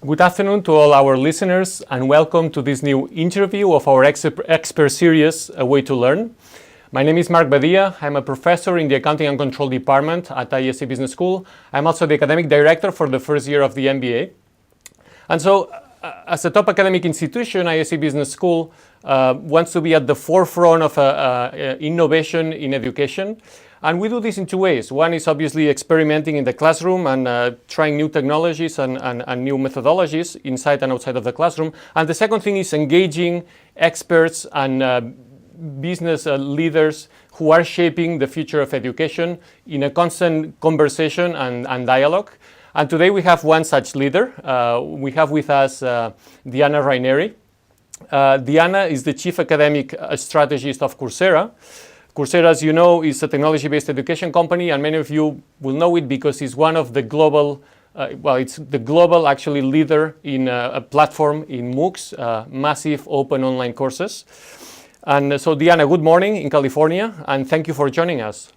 Good afternoon to all our listeners and welcome to this new interview of our expert series, A Way to Learn. My name is Marc Badia. I'm a professor in the Accounting and Control Department at IESE Business School. I'm also the academic director for the first year of the MBA. And so, as a top academic institution, IESE Business School wants to be at the forefront of innovation in education. And we do this in two ways. One is obviously experimenting in the classroom and trying new technologies and new methodologies inside and outside of the classroom. And the second thing is engaging experts and business leaders who are shaping the future of education in a constant conversation and dialogue. And today we have one such leader. We have with us Deanna Raineri. Deanna is the chief academic strategist of Coursera. Coursera, as you know, is a technology-based education company, and many of you will know it because it's one of the global, it's the global actually leader in a platform in MOOCs, massive open online courses. And so Deanna, good morning in California, and thank you for joining us.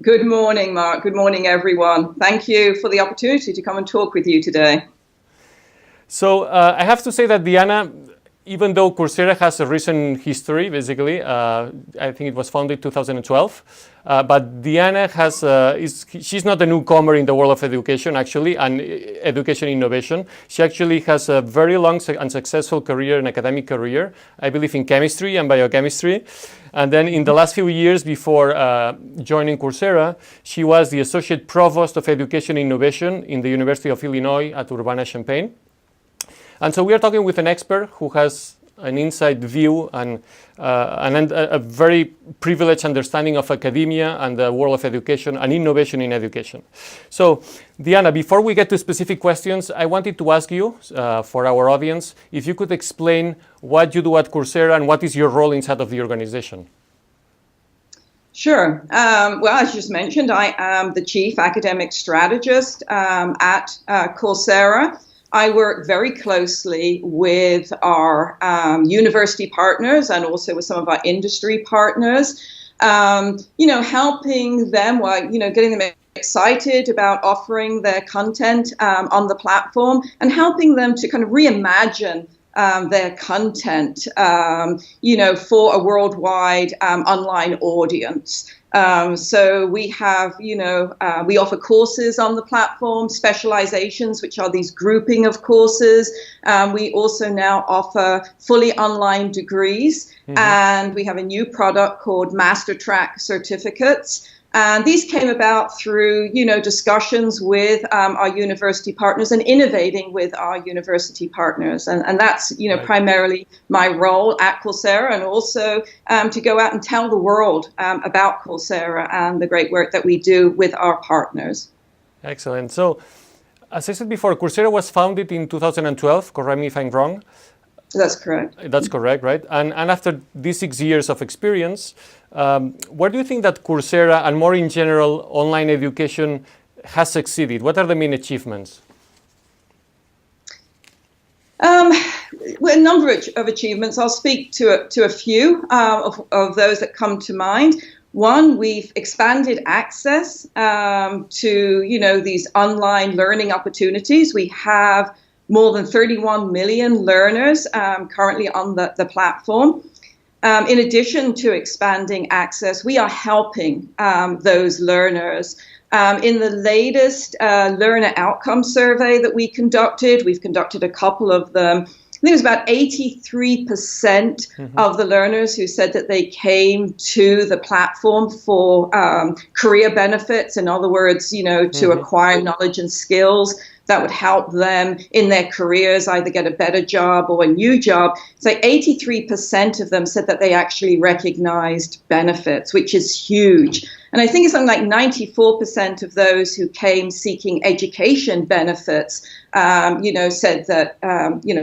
Good morning, Mark. Good morning, everyone. Thank you for the opportunity to come and talk with you today. So I have to say that Deanna, even though Coursera has a recent history, basically, I think it was founded 2012, but Deanna she's not a newcomer in the world of education, actually, and education innovation. She actually has a very long and successful career, an academic career, I believe in chemistry and biochemistry. And then in the last few years before joining Coursera, she was the Associate Provost of Education Innovation in the University of Illinois at Urbana-Champaign. And so we are talking with an expert who has an inside view and a very privileged understanding of academia and the world of education and innovation in education. So, Deanna, before we get to specific questions, I wanted to ask you, for our audience, if you could explain what you do at Coursera and what is your role inside of the organization. Sure. Well, as you just mentioned, I am the chief academic strategist at Coursera. I work very closely with our university partners and also with some of our industry partners, helping them, getting them excited about offering their content on the platform and helping them to kind of reimagine their content, for a worldwide online audience. So we have, we offer courses on the platform, specializations, which are these grouping of courses. We also now offer fully online degrees, and we have a new product called Master Track certificates. And these came about through, discussions with our university partners and innovating with our university partners. And that's, right, primarily my role at Coursera, and also to go out and tell the world about Coursera and the great work that we do with our partners. Excellent. So, as I said before, Coursera was founded in 2012. Correct me if I'm wrong. That's correct. That's correct, right? And after these 6 years of experience, where do you think that Coursera and more in general online education has succeeded? What are the main achievements? Well, a number of achievements. I'll speak to a few of those that come to mind. One, we've expanded access to these online learning opportunities. We have more than 31 million learners currently on the platform. In addition to expanding access, we are helping those learners. In the latest learner outcome survey that we've conducted a couple of them. I think it was about 83% of the learners who said that they came to the platform for career benefits. In other words, to acquire knowledge and skills that would help them in their careers, either get a better job or a new job. So 83% of them said that they actually recognized benefits, which is huge. And I think it's something like 94% of those who came seeking education benefits, said that,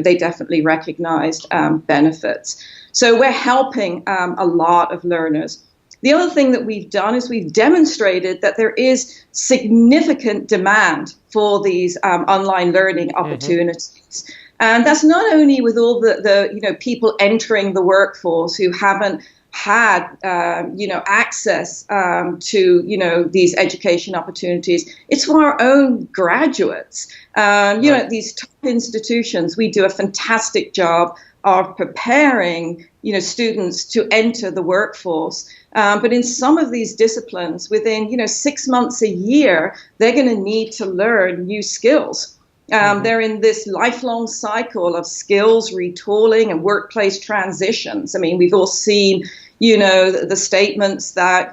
they definitely recognized benefits. So we're helping a lot of learners. The other thing that we've done is we've demonstrated that there is significant demand for these online learning opportunities. And that's not only with all the people entering the workforce who haven't had, access to, these education opportunities. It's for our own graduates. At these top institutions, we do a fantastic job of preparing, students to enter the workforce. But in some of these disciplines, within, 6 months, a year, they're going to need to learn new skills. They're in this lifelong cycle of skills retooling and workplace transitions. I mean, we've all seen, the statements that,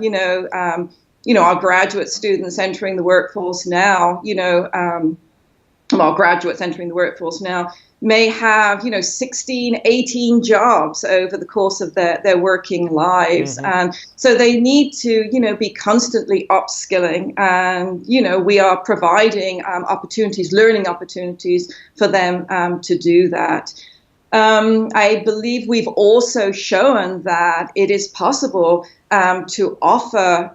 our graduate students entering the workforce now, graduates entering the workforce now may have, 16, 18 jobs over the course of their working lives. And so they need to, be constantly upskilling. And, we are providing opportunities, learning opportunities for them to do that. I believe we've also shown that it is possible to offer,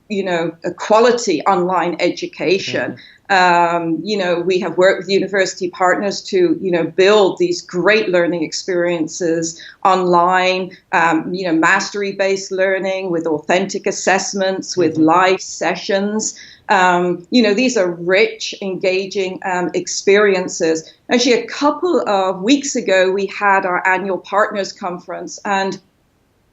a quality online education. We have worked with university partners to, build these great learning experiences online, mastery-based learning with authentic assessments, with live sessions. These are rich, engaging experiences. Actually, a couple of weeks ago, we had our annual partners conference, and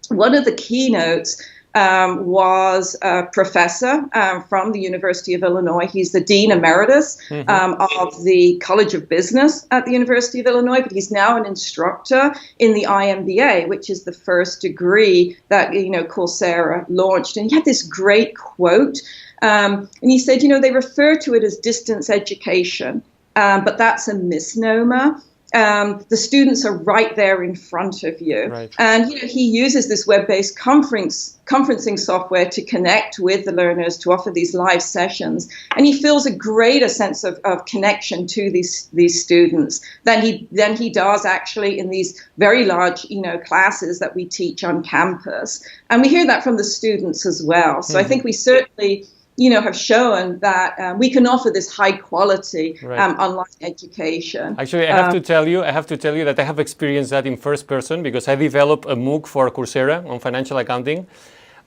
one of the keynotes was a professor from the University of Illinois. He's the Dean Emeritus of the College of Business at the University of Illinois, but he's now an instructor in the IMBA, which is the first degree that, Coursera launched. And he had this great quote, and he said, they refer to it as distance education, but that's a misnomer. The students are right there in front of you. Right. And he uses this web-based conferencing software to connect with the learners, to offer these live sessions. And he feels a greater sense of connection to these students than he does actually in these very large classes that we teach on campus. And we hear that from the students as well. So I think we certainly have shown that we can offer this high quality online education. Actually, I have to tell you that I have experienced that in first person, because I developed a MOOC for Coursera on financial accounting.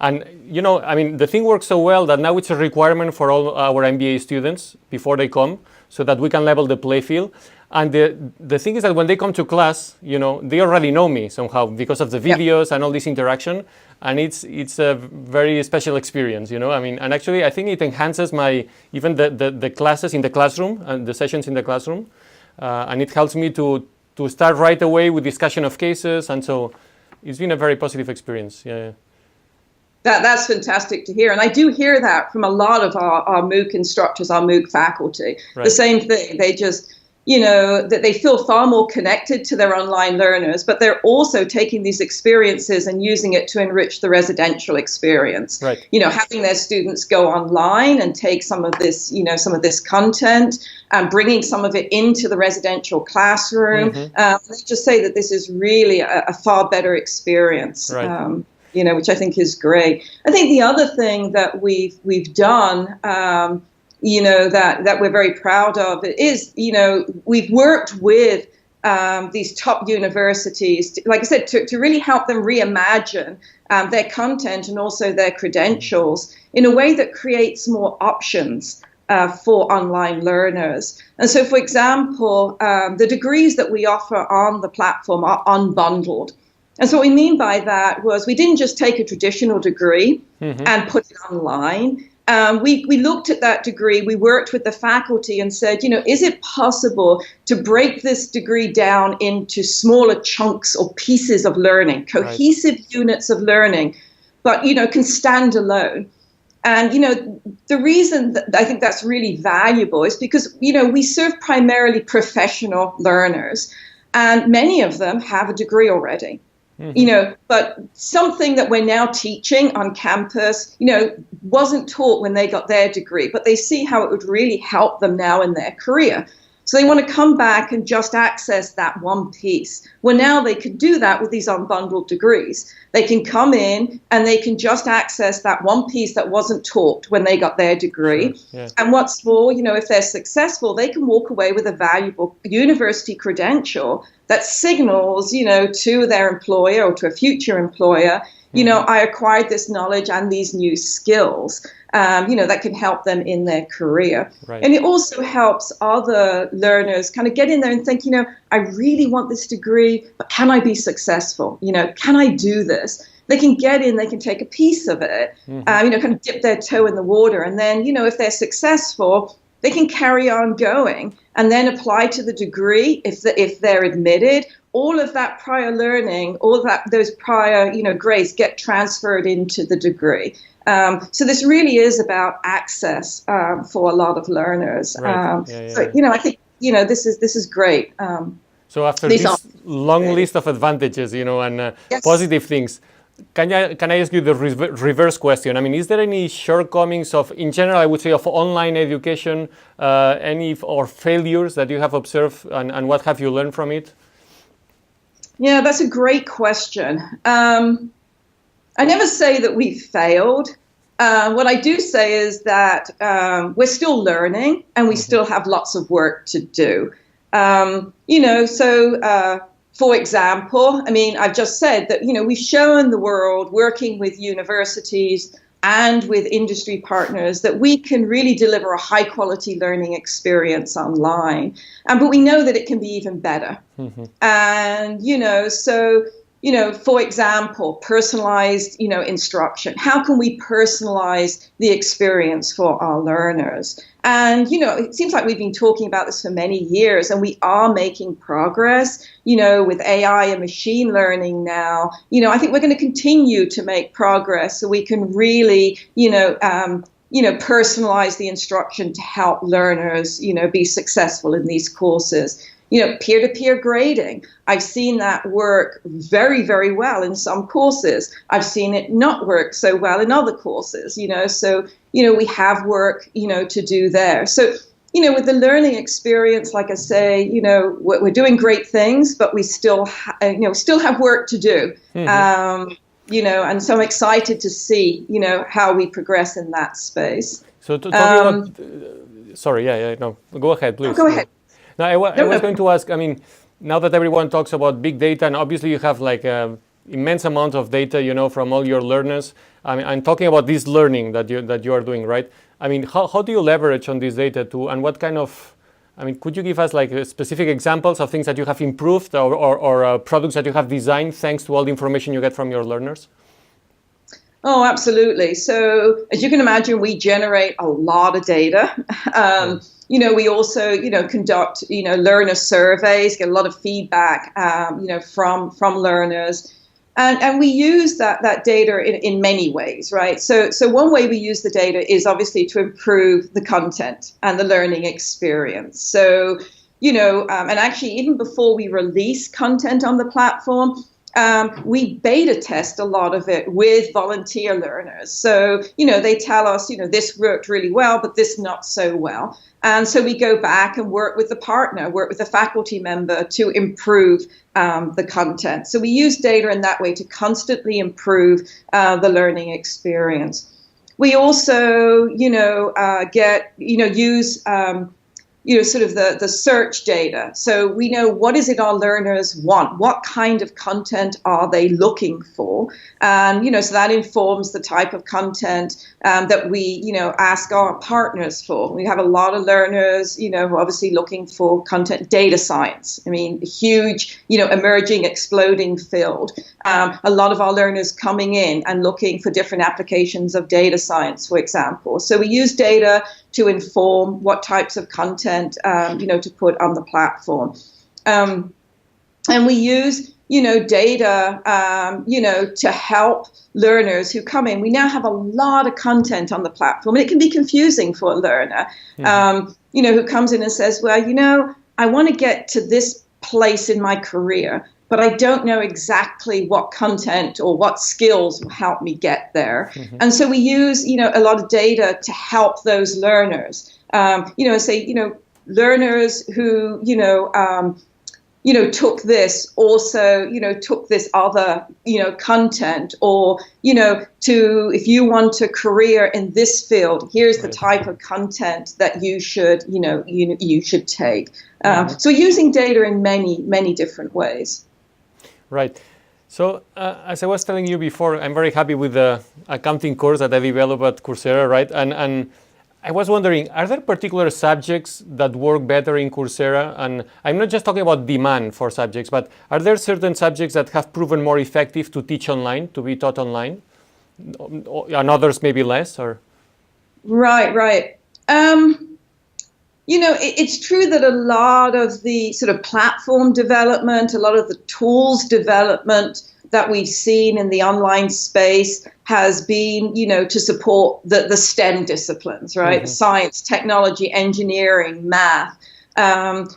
And, the thing works so well that now it's a requirement for all our MBA students before they come, so that we can level the play field. And the thing is that when they come to class, they already know me somehow because of the videos and all this interaction. And it's a very special experience, and actually I think it enhances even the classes in the classroom and the sessions in the classroom. And it helps me to start right away with discussion of cases. And so it's been a very positive experience. Yeah. That's fantastic to hear. And I do hear that from a lot of our MOOC instructors, our MOOC faculty. Right. The same thing. They just, that they feel far more connected to their online learners, but they're also taking these experiences and using it to enrich the residential experience. Right. Having their students go online and take some of this, some of this content and bringing some of it into the residential classroom. They just say that this is really a far better experience. Right. Which I think is great. I think the other thing that we've done, that we're very proud of is, we've worked with these top universities, like I said, to really help them reimagine their content and also their credentials in a way that creates more options for online learners. And so, for example, the degrees that we offer on the platform are unbundled. And so what we mean by that was we didn't just take a traditional degree and put it online. We looked at that degree, we worked with the faculty and said, is it possible to break this degree down into smaller chunks or pieces of learning, cohesive units of learning, but, can stand alone? And, the reason that I think that's really valuable is because, we serve primarily professional learners, and many of them have a degree already. But something that we're now teaching on campus, wasn't taught when they got their degree, but they see how it would really help them now in their career. So they want to come back and just access that one piece. Well, now they can do that with these unbundled degrees. They can come in and they can just access that one piece that wasn't taught when they got their degree. Sure. Yeah. And what's more, if they're successful, they can walk away with a valuable university credential that signals, to their employer or to a future employer, I acquired this knowledge and these new skills, that can help them in their career. Right. And it also helps other learners kind of get in there and think, I really want this degree, but can I be successful? Can I do this? They can get in, they can take a piece of it, kind of dip their toe in the water. And then, if they're successful, they can carry on going and then apply to the degree if they're admitted. All of that prior learning, those prior, grades get transferred into the degree. So this really is about access for a lot of learners. Right. So, I think, this is great. So after this long list of advantages, and yes. positive things, can I ask you the reverse question? I mean, is there any shortcomings in general, I would say, of online education, or failures that you have observed, and what have you learned from it? Yeah, that's a great question. I never say that we failed. What I do say is that we're still learning and we still have lots of work to do. For example, I've just said that, we've shown the world working with universities and with industry partners that we can really deliver a high quality learning experience online. But we know that it can be even better. And, for example, personalized, instruction. How can we personalize the experience for our learners? And, it seems like we've been talking about this for many years, and we are making progress, with AI and machine learning now. I think we're going to continue to make progress so we can really, personalize the instruction to help learners, be successful in these courses. Peer-to-peer grading. I've seen that work very, very well in some courses. I've seen it not work so well in other courses, So, we have work, to do there. So, with the learning experience, like I say, we're doing great things, but we still have work to do. And so I'm excited to see, how we progress in that space. So talking about, sorry, no, go ahead, please. Go ahead. No, I was going to ask, now that everyone talks about big data, and obviously you have like immense amount of data, from all your learners. I'm talking about this learning that you are doing, right? How do you leverage on this data and what kind of, could you give us like specific examples of things that you have improved or products that you have designed thanks to all the information you get from your learners? Oh, absolutely. So as you can imagine, we generate a lot of data. We also, conduct, learner surveys, get a lot of feedback, from learners. And we use that data in many ways, right? So one way we use the data is obviously to improve the content and the learning experience. So, and actually even before we release content on the platform, we beta test a lot of it with volunteer learners. So, they tell us, this worked really well, but this not so well. And so we go back and work with the partner, work with the faculty member to improve the content. So we use data in that way to constantly improve the learning experience. We also, use sort of the search data. So we know what is it our learners want? What kind of content are they looking for? And, so that informs the type of content that we, ask our partners for. We have a lot of learners, who are obviously looking for content, data science. A huge, emerging, exploding field. A lot of our learners coming in and looking for different applications of data science, for example. So we use data to inform what types of content, to put on the platform. And we use, data, to help learners who come in. We now have a lot of content on the platform, and it can be confusing for a learner, who comes in and says, well, I want to get to this place in my career, but I don't know exactly what content or what skills will help me get there. And so we use, a lot of data to help those learners, learners who, took this also, took this other, content, or, if you want a career in this field, here's the type of content that you should, you should take. So using data in many, many different ways. Right. So, as I was telling you before, I'm very happy with the accounting course that I developed at Coursera, right? And I was wondering, are there particular subjects that work better in Coursera? And I'm not just talking about demand for subjects, but are there certain subjects that have proven more effective to teach online, to be taught online, and others maybe less? Or Right. It's true that a lot of the sort of platform development, a lot of the tools development that we've seen in the online space has been, to support the STEM disciplines, right? Mm-hmm. Science, technology, engineering, math,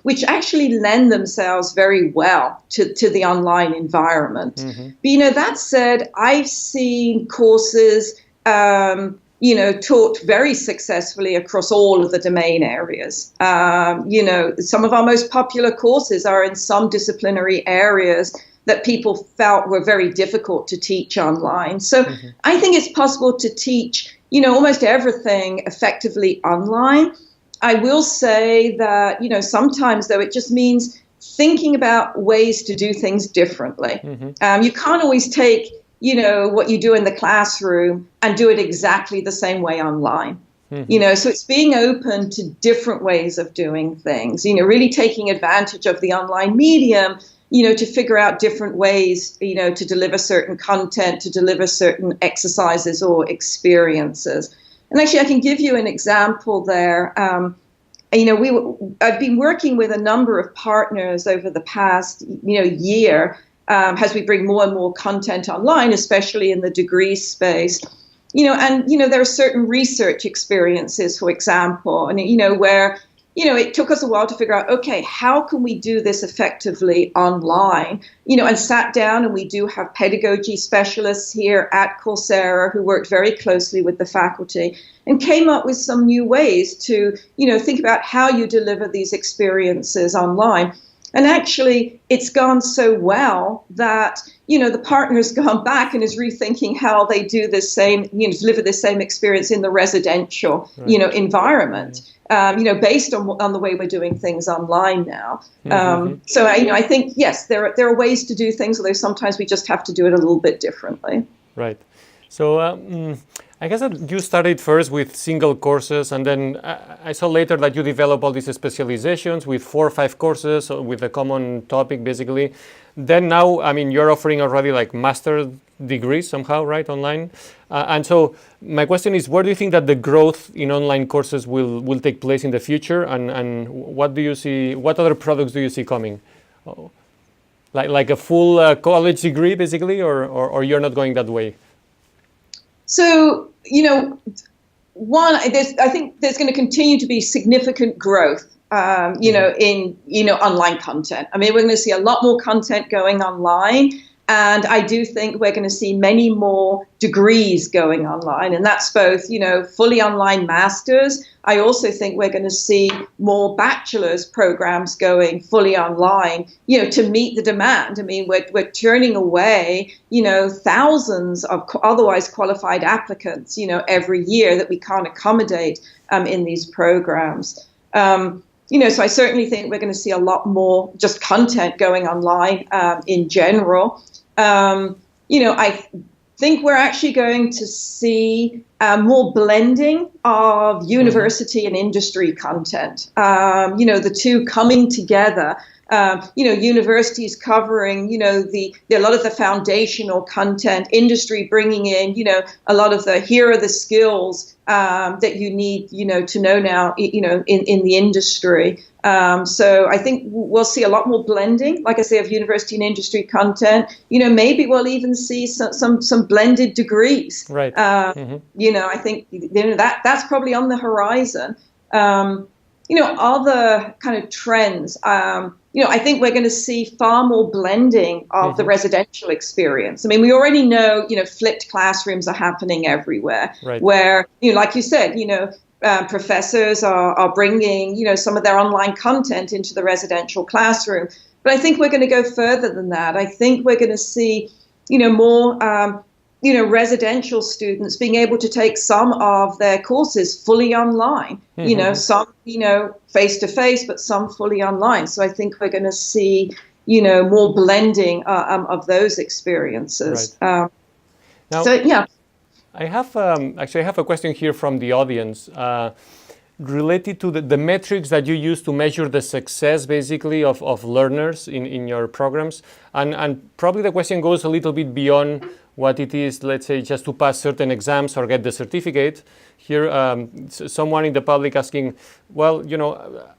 which actually lend themselves very well to the online environment. Mm-hmm. But, that said, I've seen courses taught very successfully across all of the domain areas. Some of our most popular courses are in some disciplinary areas that people felt were very difficult to teach online. So mm-hmm. I think it's possible to teach, almost everything effectively online. I will say that, sometimes, though, it just means thinking about ways to do things differently. Mm-hmm. You can't always take what you do in the classroom and do it exactly the same way online. Mm-hmm. So it's being open to different ways of doing things, really taking advantage of the online medium, to figure out different ways, to deliver certain content, to deliver certain exercises or experiences. And actually, I can give you an example there. I've been working with a number of partners over the past, year, as we bring more and more content online, especially in the degree space, there are certain research experiences, for example, and, where, it took us a while to figure out, okay, how can we do this effectively online, and sat down, and we do have pedagogy specialists here at Coursera who worked very closely with the faculty and came up with some new ways to, think about how you deliver these experiences online. And actually, it's gone so well that, the partner's gone back and is rethinking how they do this same, deliver this same experience in the residential, right. Environment, based on the way we're doing things online now. Mm-hmm. So, I think, yes, there are ways to do things, although sometimes we just have to do it a little bit differently. Right. So, I guess that you started first with single courses, and then I saw later that you developed all these specializations with 4 or 5 courses with a common topic, basically. Then now, you're offering already like master degrees somehow, right, online? And so my question is, where do you think that the growth in online courses will take place in the future, and what do you see? What other products do you see coming? Like a full college degree, basically, or you're not going that way? So, I think there's going to continue to be significant growth, in, online content. We're going to see a lot more content going online. And I do think we're going to see many more degrees going online. And that's both, fully online masters. I also think we're going to see more bachelor's programs going fully online, to meet the demand. We're turning away, thousands of otherwise qualified applicants, every year that we can't accommodate in these programs. So I certainly think we're going to see a lot more just content going online in general. I think we're actually going to see more blending of university and industry content. The two coming together. Universities covering, a lot of the foundational content, industry bringing in, a lot of here are the skills that you need, to know now, in the industry. So I think we'll see a lot more blending, like I say, of university and industry content. Maybe we'll even see some blended degrees. Right. I think that's probably on the horizon. Other kind of trends. I think we're going to see far more blending of the residential experience. We already know, flipped classrooms are happening everywhere, right. Where, like you said, professors are bringing, some of their online content into the residential classroom. But I think we're going to go further than that. I think we're going to see, more, residential students being able to take some of their courses fully online, some, face-to-face, but some fully online. So I think we're going to see, more blending of those experiences. Right. Now, so yeah. I have actually I have a question here from the audience related to the metrics that you use to measure the success basically of learners in your programs, and probably the question goes a little bit beyond what it is, let's say, just to pass certain exams or get the certificate. Here, someone in the public asking, well,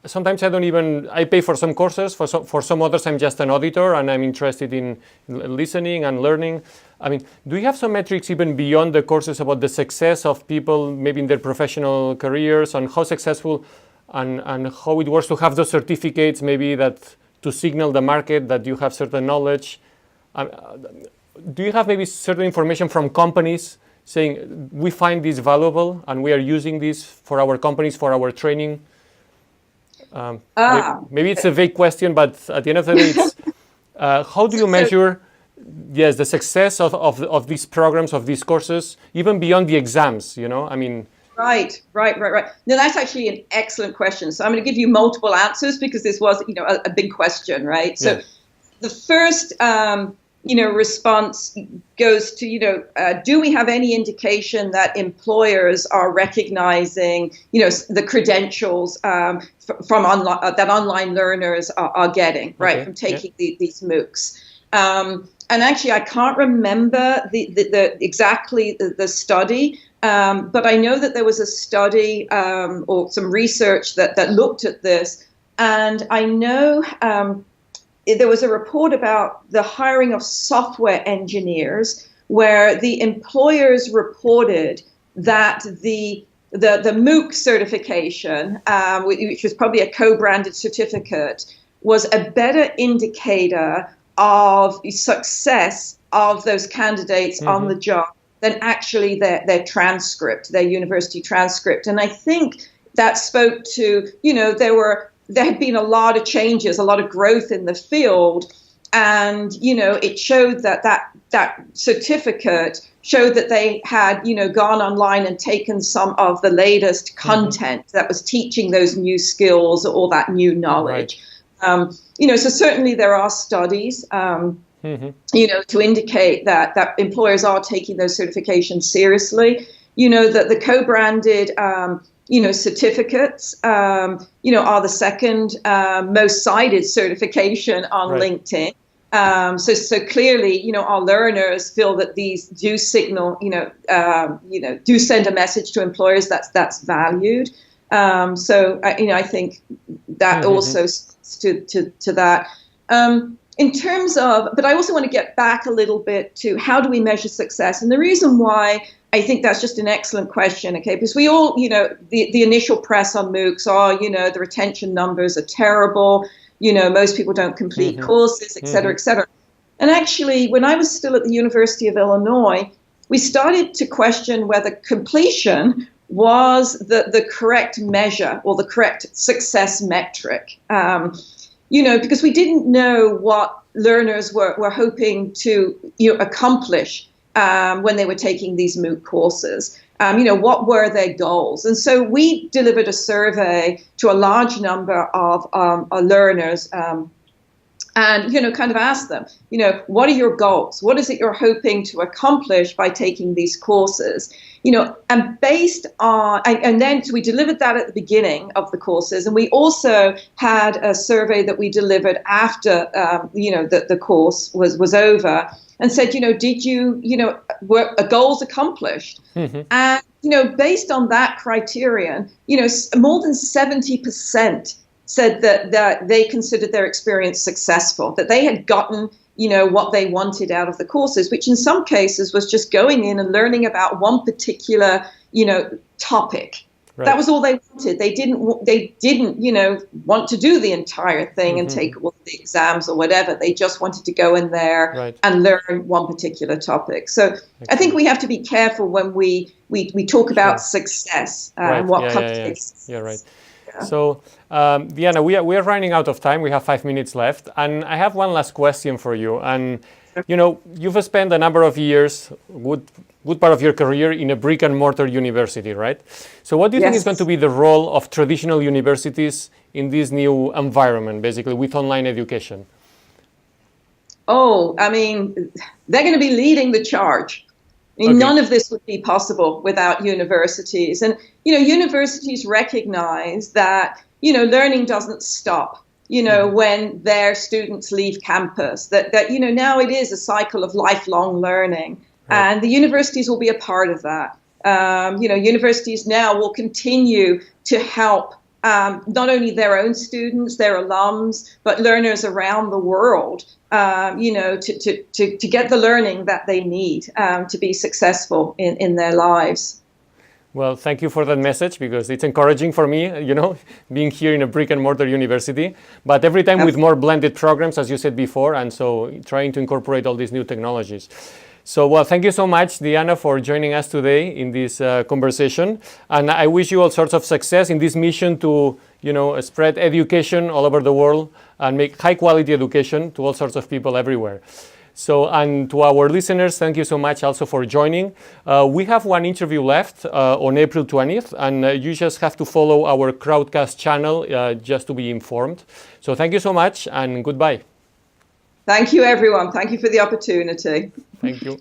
sometimes I pay for some courses, for some others I'm just an auditor and I'm interested in listening and learning. I mean, do you have some metrics even beyond the courses about the success of people maybe in their professional careers, and how successful and how it works to have those certificates, maybe that to signal the market that you have certain knowledge? Do you have maybe certain information from companies saying, we find this valuable and we are using this for our companies, for our training? Maybe it's a vague question, but at the end of the day, it's, how do you measure the success of these programs, of these courses, even beyond the exams, I mean... Right. No, that's actually an excellent question. So I'm going to give you multiple answers because this was, a big question, right? So the first... response goes to, do we have any indication that employers are recognizing, the credentials from that online learners are getting, right, from taking these MOOCs? And actually, I can't remember exactly the study, but I know that there was a study or some research that looked at this, and I know there was a report about the hiring of software engineers where the employers reported that the MOOC certification, which was probably a co-branded certificate, was a better indicator of success of those candidates on the job than actually their transcript, their university transcript. And I think that spoke to, there had been a lot of changes, a lot of growth in the field, and it showed that certificate showed that they had gone online and taken some of the latest content that was teaching those new skills or that new knowledge. Right. So certainly there are studies, to indicate that employers are taking those certifications seriously. That the co-branded certificates, are the second most cited certification on LinkedIn. So clearly, our learners feel that these do signal, do send a message to employers that's valued. So I think that also to that. In terms of, but I also want to get back a little bit to how do we measure success? And the reason why I think that's just an excellent question, okay? Because we all, the initial press on MOOCs are, the retention numbers are terrible. Most people don't complete courses, et cetera, et cetera. And actually, when I was still at the University of Illinois, we started to question whether completion was the correct measure or the correct success metric. Because we didn't know what learners were hoping to accomplish when they were taking these MOOC courses. What were their goals? And so we delivered a survey to a large number of learners and, kind of asked them, what are your goals? What is it you're hoping to accomplish by taking these courses? And based on, and then we delivered that at the beginning of the courses. And we also had a survey that we delivered after, the course was over, and said, did you, were goals accomplished? And, based on that criterion, more than 70% said that they considered their experience successful, that they had gotten, what they wanted out of the courses, which in some cases was just going in and learning about one particular, topic. Right. That was all they wanted. They didn't, want to do the entire thing and take all the exams or whatever. They just wanted to go in there and learn one particular topic. So I think we have to be careful when we talk about success and what context. Yeah, right. So, Deanna, we are running out of time. We have 5 minutes left. And I have one last question for you. And, you've spent a number of years, good part of your career in a brick and mortar university, right? So what do you think is going to be the role of traditional universities in this new environment, basically, with online education? Oh, I mean, they're going to be leading the charge. I mean, none of this would be possible without universities. And, universities recognize that, learning doesn't stop, when their students leave campus, that now it is a cycle of lifelong learning. Right. And the universities will be a part of that. Universities now will continue to help not only their own students, their alums, but learners around the world, to get the learning that they need to be successful in their lives. Well, thank you for that message, because it's encouraging for me, being here in a brick and mortar university, but every time with more blended programs, as you said before, and so trying to incorporate all these new technologies. So, well, thank you so much, Deanna, for joining us today in this conversation. And I wish you all sorts of success in this mission to, spread education all over the world and make high-quality education to all sorts of people everywhere. So, and to our listeners, thank you so much also for joining. We have one interview left on April 20th, and you just have to follow our Crowdcast channel just to be informed. So thank you so much, and goodbye. Thank you, everyone. Thank you for the opportunity. Thank you.